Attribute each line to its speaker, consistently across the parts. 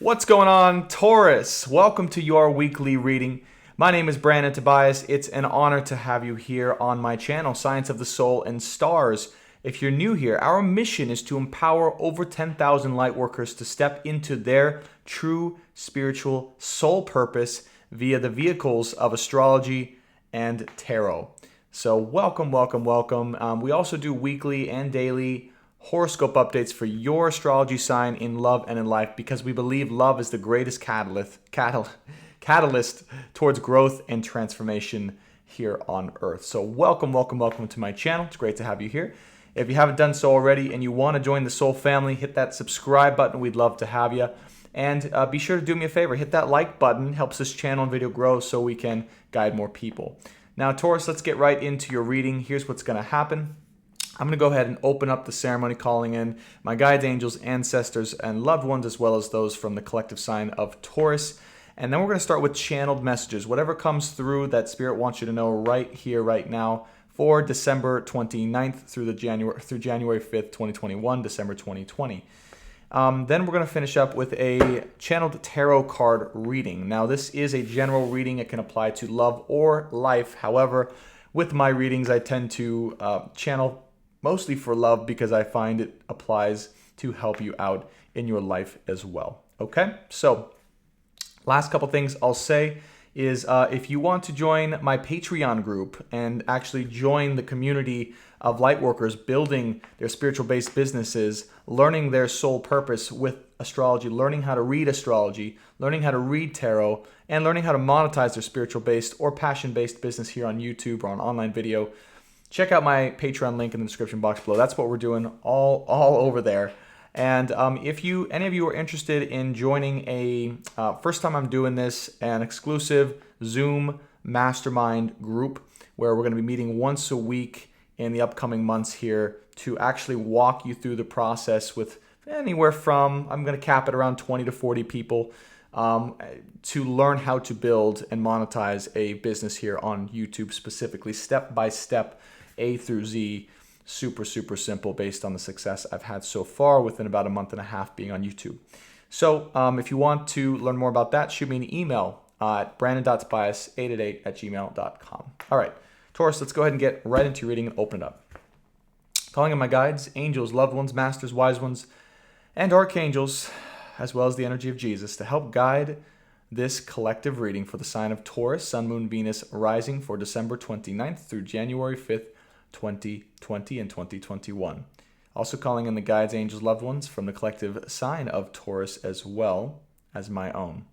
Speaker 1: What's going on, Taurus? Welcome to your weekly reading. My name is Brandon Tobias. It's an honor to have you here on my channel, Science of the Soul and Stars. If you're new here, our mission is to empower over 10,000 lightworkers to step into their true spiritual soul purpose via the vehicles of astrology and tarot. So welcome. We also do weekly and daily horoscope updates for your astrology sign in love and in life, because we believe love is the greatest catalyst towards growth and transformation here on Earth. So welcome to my channel. It's great to have you here. If you haven't done so already and you want to join the Soul family, hit that subscribe button. We'd love to have you. And be sure to do me a favor. Hit that like button. Helps this channel and video grow so we can guide more people. Now, Taurus, let's get right into your reading. Here's what's going to happen. I'm going to go ahead and open up the ceremony, calling in my guides, angels, ancestors, and loved ones, as well as those from the collective sign of Taurus. And then we're going to start with channeled messages. Whatever comes through that Spirit wants you to know right here, right now, for December 29th through January 5th, 2021, December 2020. Then we're going to finish up with a channeled tarot card reading. Now, this is a general reading. It can apply to love or life. However, with my readings, I tend to channel mostly for love because I find it applies to help you out in your life as well. Okay, so last couple things I'll say is if you want to join my Patreon group and actually join the community of lightworkers building their spiritual-based businesses, learning their soul purpose with astrology, learning how to read astrology, learning how to read tarot, and learning how to monetize their spiritual-based or passion-based business here on YouTube or on online video, check out my Patreon link in the description box below. That's what we're doing all over there. And if any of you are interested in joining a, first time I'm doing this, an exclusive Zoom mastermind group where we're going to be meeting once a week in the upcoming months here to actually walk you through the process with anywhere from, I'm going to cap it around 20 to 40 people to learn how to build and monetize a business here on YouTube, specifically step by step, A through Z, super simple based on the success I've had so far within about a month and a half being on YouTube. So if you want to learn more about that, shoot me an email at brandon.tobias888@gmail.com. All right, Taurus, let's go ahead and get right into your reading and open it up. Calling in my guides, angels, loved ones, masters, wise ones, and archangels, as well as the energy of Jesus to help guide this collective reading for the sign of Taurus, Sun, Moon, Venus, rising for December 29th through January 5th, 2020 and 2021. Also calling in the guides, angels, loved ones from the collective sign of Taurus as well as my own.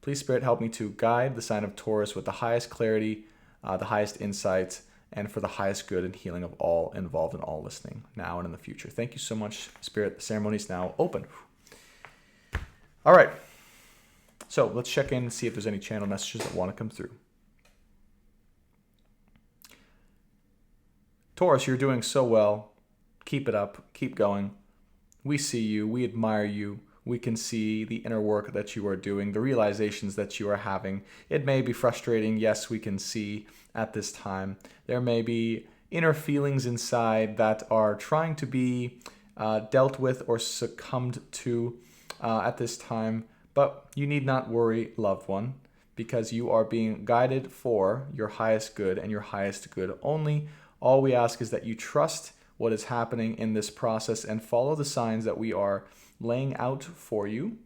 Speaker 1: Please, Spirit, help me to guide the sign of Taurus with the highest clarity, the highest insight, and for the highest good and healing of all involved and all listening now and in the future. Thank you so much, Spirit. The ceremony is now open. All right. So let's check in and see if there's any channel messages that want to come through. Taurus, you're doing so well. Keep it up. Keep going. We see you. We admire you. We can see the inner work that you are doing, the realizations that you are having. It may be frustrating. Yes, we can see at this time. There may be inner feelings inside that are trying to be dealt with or succumbed to at this time. But you need not worry, loved one, because you are being guided for your highest good and your highest good only. All we ask is that you trust what is happening in this process and follow the signs that we are laying out for you.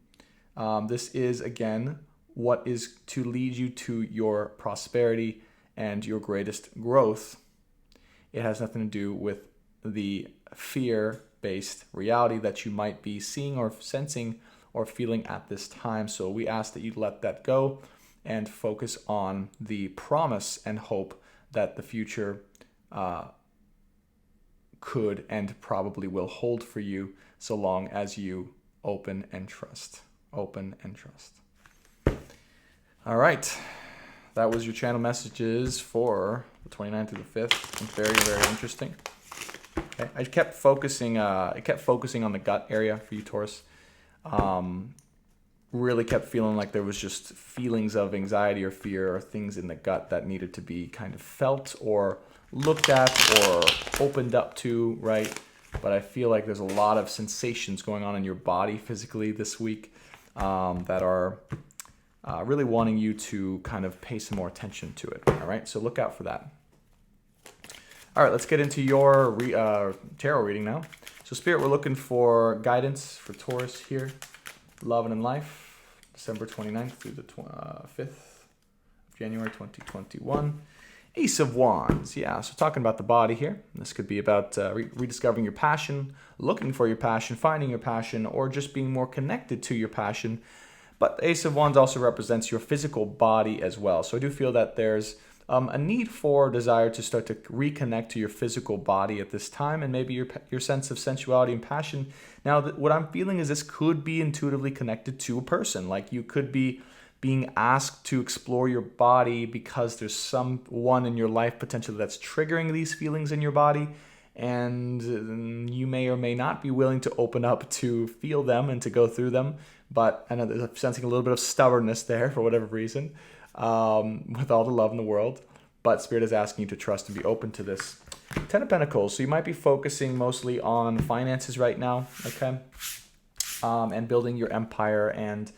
Speaker 1: This is, again, what is to lead you to your prosperity and your greatest growth. It has nothing to do with the fear-based reality that you might be seeing or sensing or feeling at this time. So we ask that you let that go and focus on the promise and hope that the future could and probably will hold for you so long as you open and trust. Open and trust. All right. That was your channel messages for the 29th to the 5th. Very interesting. Okay. I kept focusing on the gut area for you, Taurus. Really kept feeling like there was just feelings of anxiety or fear or things in the gut that needed to be kind of felt or looked at or opened up to, right? But I feel like there's a lot of sensations going on in your body physically this week. that are really wanting you to kind of pay some more attention to it. All right, so look out for that. All right, let's get into your tarot reading now. So Spirit, we're looking for guidance for Taurus here. Love and in life, December 29th through the 5th of January 2021. Ace of Wands, yeah, so talking about the body here. This could be about rediscovering your passion, looking for your passion, finding your passion, or just being more connected to your passion. But the Ace of Wands also represents your physical body as well. So I do feel that there's a need for desire to start to reconnect to your physical body at this time, and maybe your sense of sensuality and passion. Now, what I'm feeling is this could be intuitively connected to a person. Like you could be being asked to explore your body because there's someone in your life potentially that's triggering these feelings in your body, and you may or may not be willing to open up to feel them and to go through them. But I know there's sensing a little bit of stubbornness there for whatever reason. With all the love in the world, but Spirit is asking you to trust and be open to this. 10 of Pentacles, so you might be focusing mostly on finances right now, okay? And building your empire and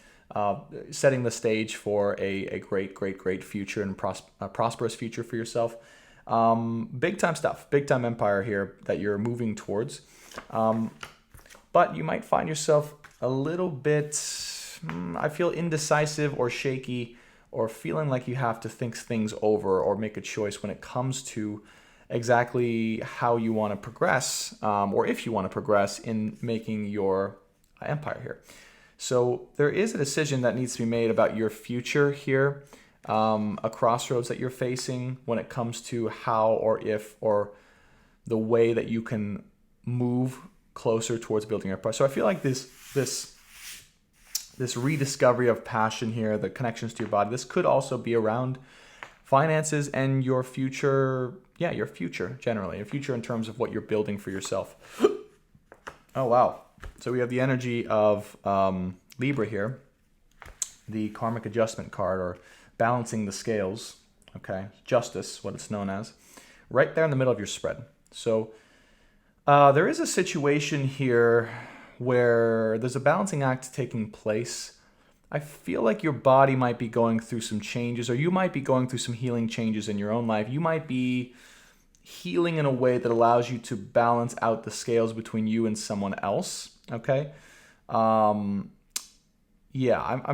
Speaker 1: setting the stage for a great future and prosperous future for yourself. Big time stuff, big time empire here that you're moving towards. But you might find yourself a little bit, I feel, indecisive or shaky, or feeling like you have to think things over or make a choice when it comes to exactly how you want to progress, or if you want to progress in making your empire here. So there is a decision that needs to be made about your future here, a crossroads that you're facing when it comes to how or if or the way that you can move closer towards building your empire. So I feel like this rediscovery of passion here, the connections to your body, this could also be around finances and your future, your future generally, your future in terms of what you're building for yourself. Oh, wow. So we have the energy of Libra here, the karmic adjustment card, or balancing the scales, okay, justice, what it's known as, right there in the middle of your spread. So there is a situation here where there's a balancing act taking place. I feel like your body might be going through some changes, or you might be going through some healing changes in your own life. You might be healing in a way that allows you to balance out the scales between you and someone else, okay? I'm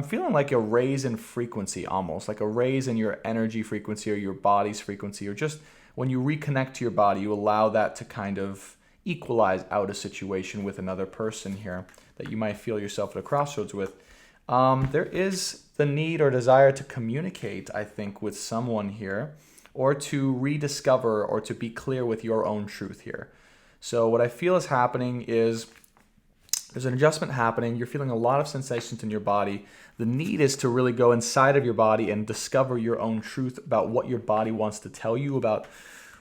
Speaker 1: feeling like a raise in frequency, almost like a raise in your energy frequency or your body's frequency, or just when you reconnect to your body, you allow that to kind of equalize out a situation with another person here that you might feel yourself at a crossroads with. There is the need or desire to communicate, I think, with someone here, or to rediscover or to be clear with your own truth here. So what I feel is happening is there's an adjustment happening. You're feeling a lot of sensations in your body. The need is to really go inside of your body and discover your own truth about what your body wants to tell you about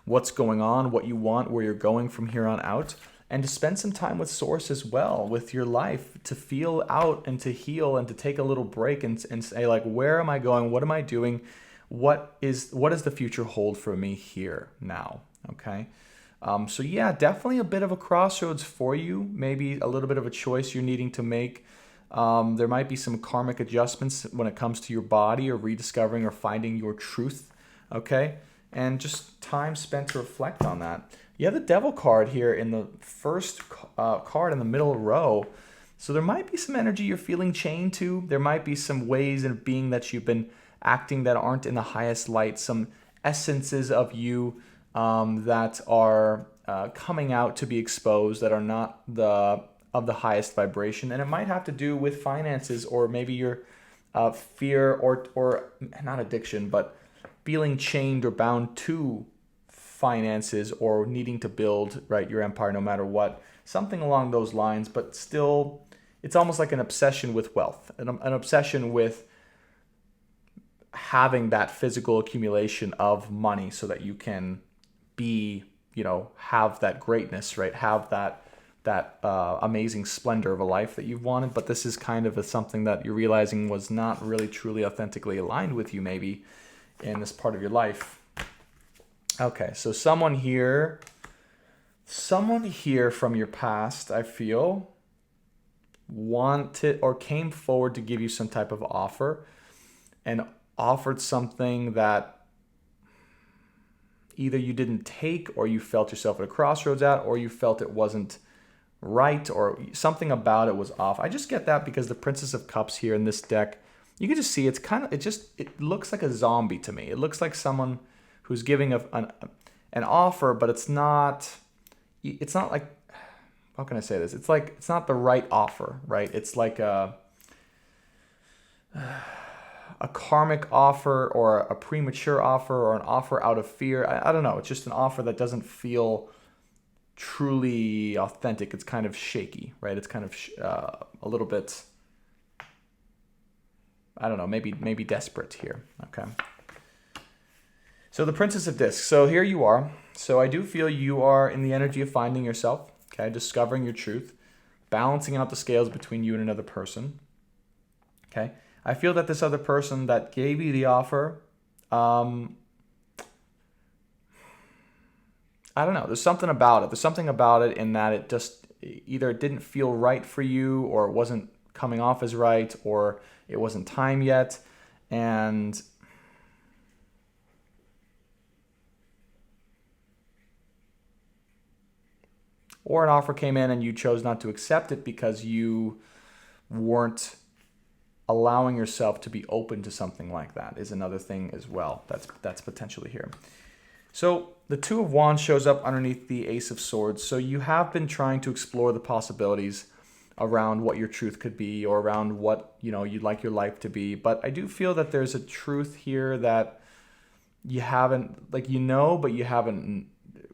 Speaker 1: what's going on, what you want, where you're going from here on out, and to spend some time with Source as well, with your life, to feel out and to heal and to take a little break and say, like, where am I going? What am I doing? What does the future hold for me here now? Okay. So yeah, definitely a bit of a crossroads for you, maybe a little bit of a choice you're needing to make. There might be some karmic adjustments when it comes to your body, or rediscovering or finding your truth, okay? And just time spent to reflect on that. You have the Devil card here in the first card in the middle row. So there might be some energy you're feeling chained to. There might be some ways of being that you've been acting that aren't in the highest light, some essences of you that are coming out to be exposed, that are not of the highest vibration. And it might have to do with finances, or maybe your fear or not addiction, but feeling chained or bound to finances, or needing to build your empire no matter what, something along those lines. But still, it's almost like an obsession with wealth, an obsession with having that physical accumulation of money so that you can be, have that greatness, right? Have that amazing splendor of a life that you've wanted. But this is kind of something that you're realizing was not really truly authentically aligned with you, maybe in this part of your life. Okay, so someone here from your past, I feel, wanted or came forward to give you some type of offer and offered something that either you didn't take, or you felt yourself at a crossroads at, or you felt it wasn't right, or something about it was off. I just get that because the Princess of Cups here in this deck, you can just see it looks like a zombie to me. It looks like someone who's giving an offer, but it's not like, how can I say this? It's like, it's not the right offer, right? It's like a karmic offer, or a premature offer, or an offer out of fear. I don't know. It's just an offer that doesn't feel truly authentic. It's kind of shaky, right? It's kind of a little bit, I don't know, maybe desperate here. Okay. So the Princess of Discs. So here you are. So I do feel you are in the energy of finding yourself, okay, discovering your truth, balancing out the scales between you and another person. Okay. I feel that this other person that gave you the offer, I don't know. There's something about it. There's something about it in that it just either it didn't feel right for you, or it wasn't coming off as right, or it wasn't time yet. And or an offer came in and you chose not to accept it because you weren't allowing yourself to be open to something like that, is another thing as well that's potentially here. So the Two of Wands shows up underneath the Ace of Swords. So you have been trying to explore the possibilities around what your truth could be, or around what, you'd like your life to be. But I do feel that there's a truth here that you haven't, but you haven't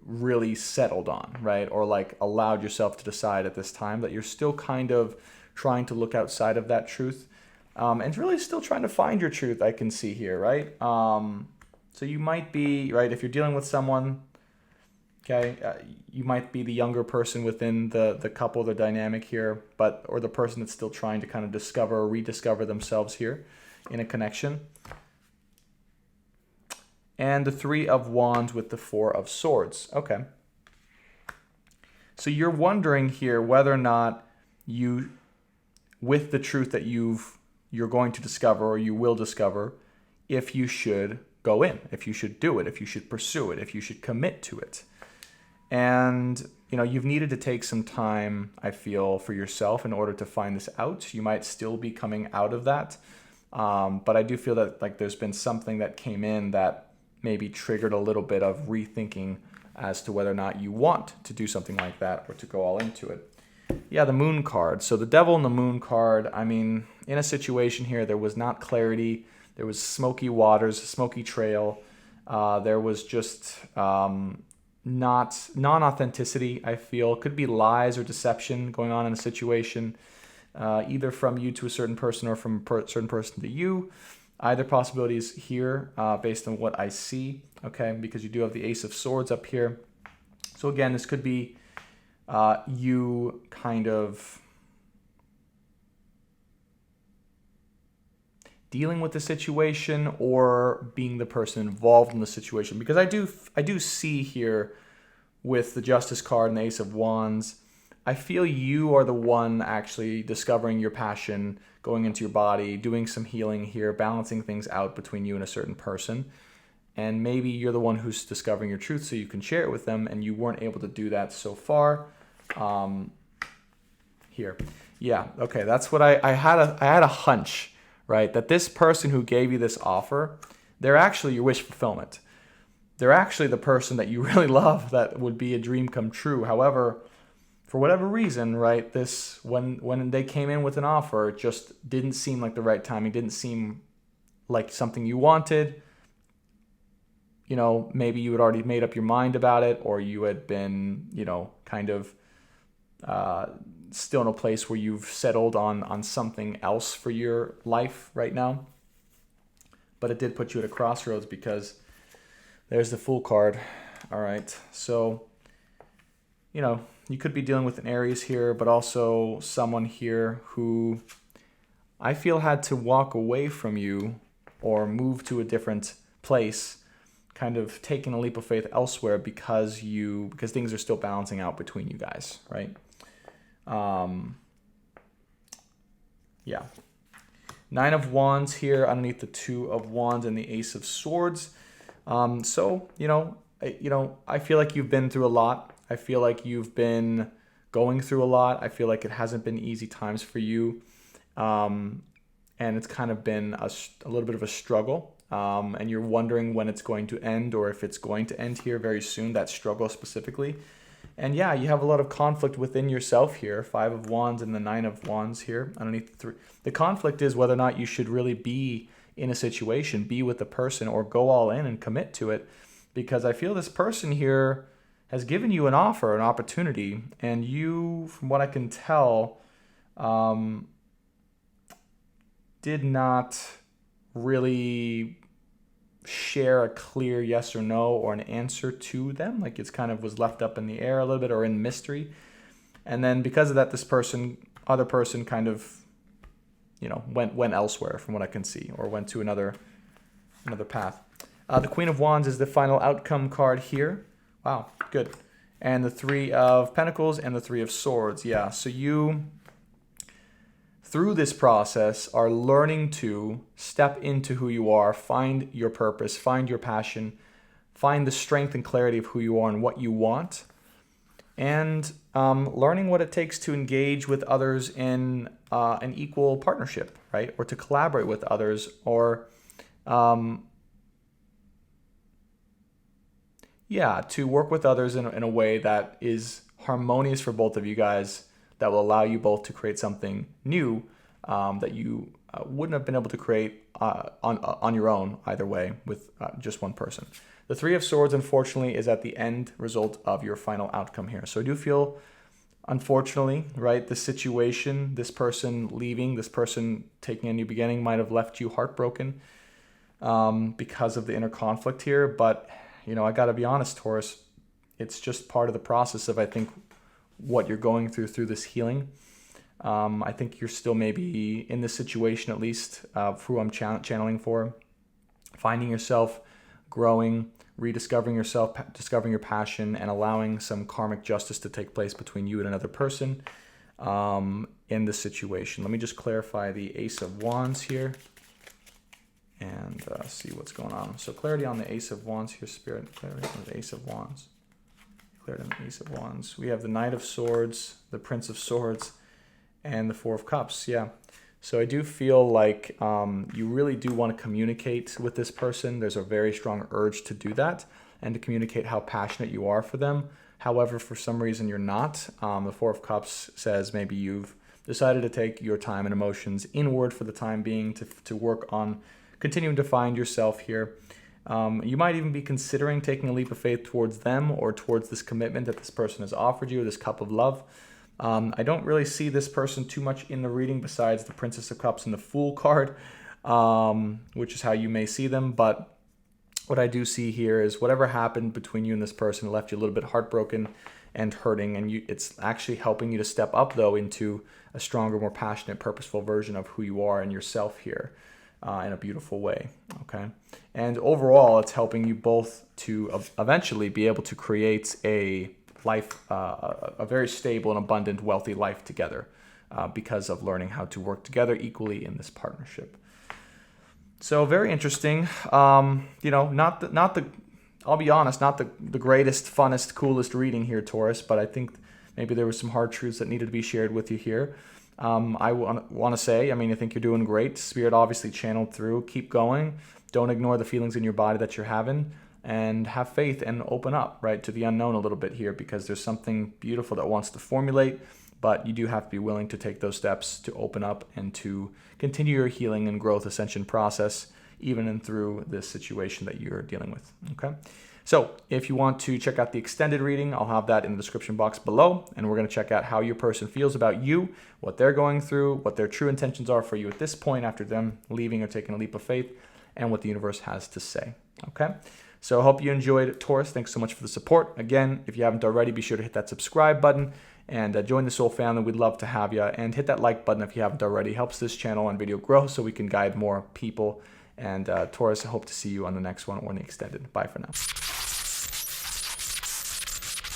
Speaker 1: really settled on, right? Or like allowed yourself to decide at this time, that you're still kind of trying to look outside of that truth. And really still trying to find your truth, I can see here, right? So you might be, right, if you're dealing with someone, okay, you might be the younger person within the couple, the dynamic here, or the person that's still trying to kind of discover or rediscover themselves here in a connection. And the Three of Wands with the Four of Swords. Okay. So you're wondering here whether or not you, with the truth that you're going to discover, or you will discover, if you should go in, if you should do it, if you should pursue it, if you should commit to it. And, you've needed to take some time, I feel, for yourself in order to find this out. You might still be coming out of that. But I do feel that like there's been something that came in that maybe triggered a little bit of rethinking as to whether or not you want to do something like that, or to go all into it. Yeah, the Moon card. So the Devil and the Moon card, I mean, in a situation here, there was not clarity. There was smoky waters, smoky trail. There was just non-authenticity, I feel. Could be lies or deception going on in a situation, either from you to a certain person, or from a certain person to you. Either possibilities here, based on what I see, okay, because you do have the Ace of Swords up here. So again, this could be you kind of dealing with the situation, or being the person involved in the situation. Because I do see here with the Justice card and the Ace of Wands, I feel you are the one actually discovering your passion, going into your body, doing some healing here, balancing things out between you and a certain person. And maybe you're the one who's discovering your truth so you can share it with them, and you weren't able to do that so far. Here. Yeah, okay, that's what I had a hunch, right? That this person who gave you this offer, they're actually your wish fulfillment. They're actually the person that you really love, that would be a dream come true. However, for whatever reason, right, this when they came in with an offer, it just didn't seem like the right timing, didn't seem like something you wanted. Maybe you had already made up your mind about it, or you had been, kind of still in a place where you've settled on something else for your life right now. But it did put you at a crossroads, because there's the Fool card. All right, so, you could be dealing with an Aries here, but also someone here who I feel had to walk away from you, or move to a different place, kind of taking a leap of faith elsewhere, because things are still balancing out between you guys, right? Yeah. Nine of Wands here underneath the Two of Wands and the Ace of Swords. So, I feel like you've been through a lot. I feel like you've been going through a lot. I feel like it hasn't been easy times for you. And it's kind of been a little bit of a struggle. And you're wondering when it's going to end, or if it's going to end here very soon, that struggle specifically. And yeah, you have a lot of conflict within yourself here. Five of Wands and the Nine of Wands here underneath the three. The conflict is whether or not you should really be in a situation, be with the person, or go all in and commit to it. Because I feel this person here has given you an offer, an opportunity, and you, from what I can tell, did not really share a clear yes or no or an answer to them. Like it's kind of was left up in the air a little bit or in mystery. And then because of that, this other person kind of, went elsewhere from what I can see, or went to another path. The Queen of Wands is the final outcome card here. Wow, good. And the Three of Pentacles and the Three of Swords. Yeah, so you, through this process, are learning to step into who you are, find your purpose, find your passion, find the strength and clarity of who you are and what you want, and learning what it takes to engage with others in an equal partnership, right? Or to collaborate with others, or to work with others in a way that is harmonious for both of you guys, that will allow you both to create something new that you wouldn't have been able to create on your own either way with just one person. The Three of Swords, unfortunately, is at the end result of your final outcome here. So I do feel, unfortunately, right, the situation, this person leaving, this person taking a new beginning might have left you heartbroken because of the inner conflict here. But, I got to be honest, Taurus, it's just part of the process of, I think, what you're going through this healing. I think you're still maybe in this situation, at least who I'm channeling for, finding yourself, growing, rediscovering yourself, discovering your passion, and allowing some karmic justice to take place between you and another person in this situation. Let me just clarify the Ace of Wands here and see what's going on. So clarity on the Ace of Wands here, Spirit. Clarity on the Ace of Wands. Clarity on the Ace of Wands. We have the Knight of Swords, the Prince of Swords, and the Four of Cups. Yeah. So I do feel like you really do want to communicate with this person. There's a very strong urge to do that and to communicate how passionate you are for them. However, for some reason you're not. The Four of Cups says maybe you've decided to take your time and emotions inward for the time being to work on continuing to find yourself here. You might even be considering taking a leap of faith towards them or towards this commitment that this person has offered you, this cup of love. I don't really see this person too much in the reading besides the Princess of Cups and the Fool card, which is how you may see them. But what I do see here is whatever happened between you and this person left you a little bit heartbroken and hurting. And it's actually helping you to step up, though, into a stronger, more passionate, purposeful version of who you are and yourself here in a beautiful way. Okay. And overall, it's helping you both to eventually be able to create a life, a very stable and abundant, wealthy life together because of learning how to work together equally in this partnership. So very interesting. I'll be honest, not the greatest, funnest, coolest reading here, Taurus, but I think maybe there were some hard truths that needed to be shared with you here. I want to say, I think you're doing great. Spirit obviously channeled through. Keep going. Don't ignore the feelings in your body that you're having. And have faith and open up, right, to the unknown a little bit here, because there's something beautiful that wants to formulate, but you do have to be willing to take those steps to open up and to continue your healing and growth ascension process, even and through this situation that you're dealing with, okay? So if you want to check out the extended reading, I'll have that in the description box below, and we're going to check out how your person feels about you, what they're going through, what their true intentions are for you at this point after them leaving or taking a leap of faith, and what the universe has to say, okay? So I hope you enjoyed, Taurus. Thanks so much for the support. Again, if you haven't already, be sure to hit that subscribe button and join the Soul family. We'd love to have you. And hit that like button if you haven't already. It helps this channel and video grow so we can guide more people. And Taurus, I hope to see you on the next one or in the extended. Bye for now.